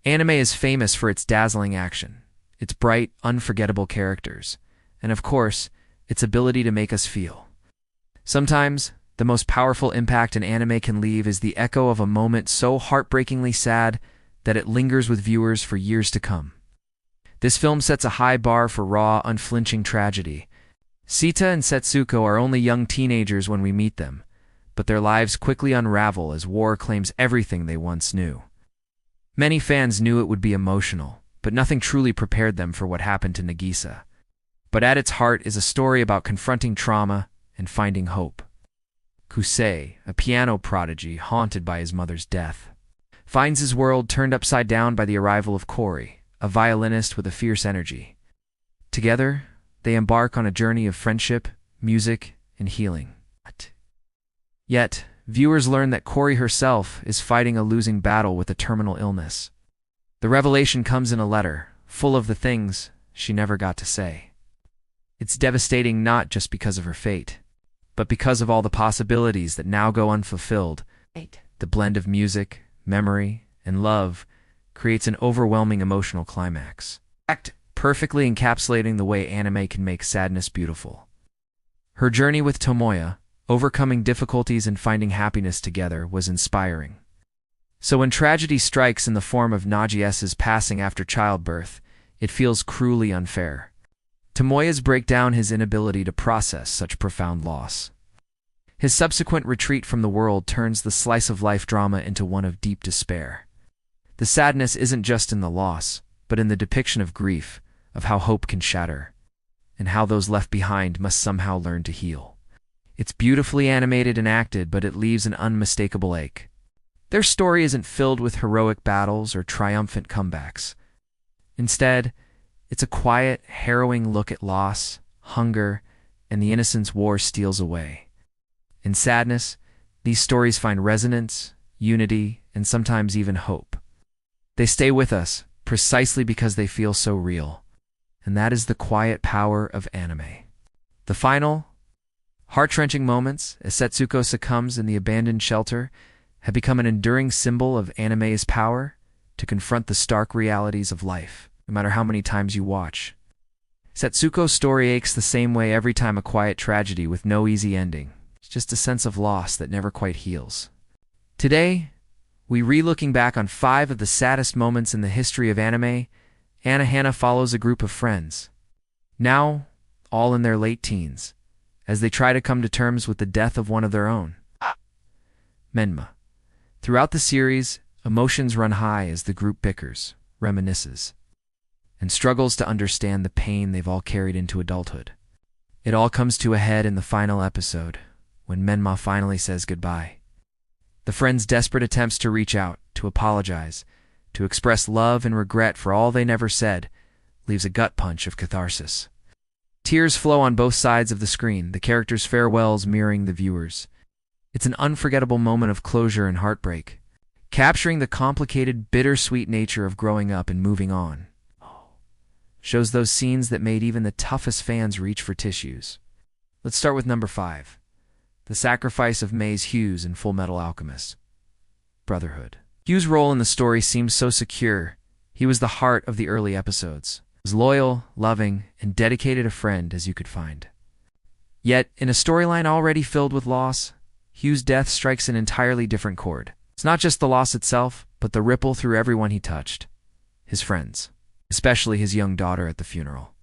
Anime is famous for its dazzling action, its bright, unforgettable characters, and of course, its ability to make us feel. Sometimes, the most powerful impact an anime can leave is the echo of a moment so heartbreakingly sad that it lingers with viewers for years to come. This film sets a high bar for raw, unflinching tragedy. Sita and Setsuko are only young teenagers when we meet them, but their lives quickly unravel as war claims everything they once knew. Many fans knew it would be emotional, but nothing truly prepared them for what happened to Nagisa. But at its heart is a story about confronting trauma and finding hope. Kusei, a piano prodigy haunted by his mother's death, finds his world turned upside down by the arrival of Kori, a violinist with a fierce energy. Together, they embark on a journey of friendship, music, and healing. Yet, viewers learn that Kori herself is fighting a losing battle with a terminal illness. The revelation comes in a letter, full of the things she never got to say. It's devastating not just because of her fate, but because of all the possibilities that now go unfulfilled. The blend of music, memory, and love creates an overwhelming emotional climax, perfectly encapsulating the way anime can make sadness beautiful. Her journey with Tomoya, overcoming difficulties and finding happiness together, was inspiring. So when tragedy strikes in the form of Nagisa's passing after childbirth, it feels cruelly unfair. Tomoya's break down his inability to process such profound loss. His subsequent retreat from the world turns the slice-of-life drama into one of deep despair. The sadness isn't just in the loss, but in the depiction of grief, of how hope can shatter, and how those left behind must somehow learn to heal. It's beautifully animated and acted, but it leaves an unmistakable ache. Their story isn't filled with heroic battles or triumphant comebacks. Instead, it's a quiet, harrowing look at loss, hunger, and the innocence war steals away. In sadness, these stories find resonance, unity, and sometimes even hope. They stay with us precisely because they feel so real, and that is the quiet power of anime. The final, heart-wrenching moments, as Setsuko succumbs in the abandoned shelter, have become an enduring symbol of anime's power to confront the stark realities of life, no matter how many times you watch. Setsuko's story aches the same way every time, a quiet tragedy with no easy ending. It's just a sense of loss that never quite heals. Today, we re-looking back on 5 of the saddest moments in the history of anime. Hana follows a group of friends, now all in their late teens, as they try to come to terms with the death of one of their own. Menma. Throughout the series, emotions run high as the group bickers, reminisces, and struggles to understand the pain they've all carried into adulthood. It all comes to a head in the final episode, when Menma finally says goodbye. The friends' desperate attempts to reach out, to apologize, to express love and regret for all they never said, leaves a gut punch of catharsis. Tears flow on both sides of the screen, the characters' farewells mirroring the viewers. It's an unforgettable moment of closure and heartbreak, capturing the complicated, bittersweet nature of growing up and moving on. Shows those scenes that made even the toughest fans reach for tissues. Let's start with number 5. The sacrifice of Maze Hughes in Full Metal Alchemist. Brotherhood. Hughes' role in the story seems so secure. He was the heart of the early episodes, as loyal, loving, and dedicated a friend as you could find. Yet, in a storyline already filled with loss, Hughes' death strikes an entirely different chord. It's not just the loss itself, but the ripple through everyone he touched. His friends, especially his young daughter at the funeral.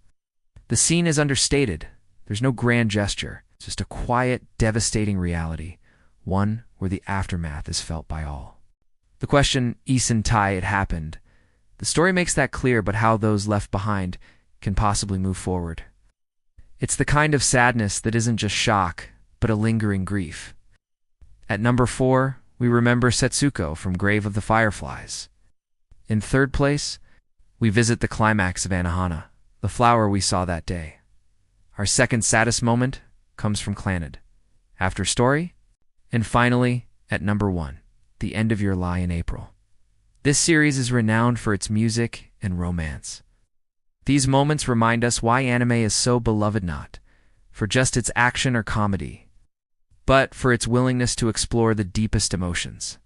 The scene is understated. There's no grand gesture. It's just a quiet, devastating reality, one where the aftermath is felt by all. The question, Isin Tai, it happened. The story makes that clear, but how those left behind can possibly move forward. It's the kind of sadness that isn't just shock, but a lingering grief. At number 4, we remember Setsuko from Grave of the Fireflies. In third place, we visit the climax of Anohana, the flower we saw that day. Our second saddest moment comes from Clannad, after story, and finally, at number 1, the end of Your Lie in April. This series is renowned for its music and romance. These moments remind us why anime is so beloved, not for just its action or comedy, but for its willingness to explore the deepest emotions.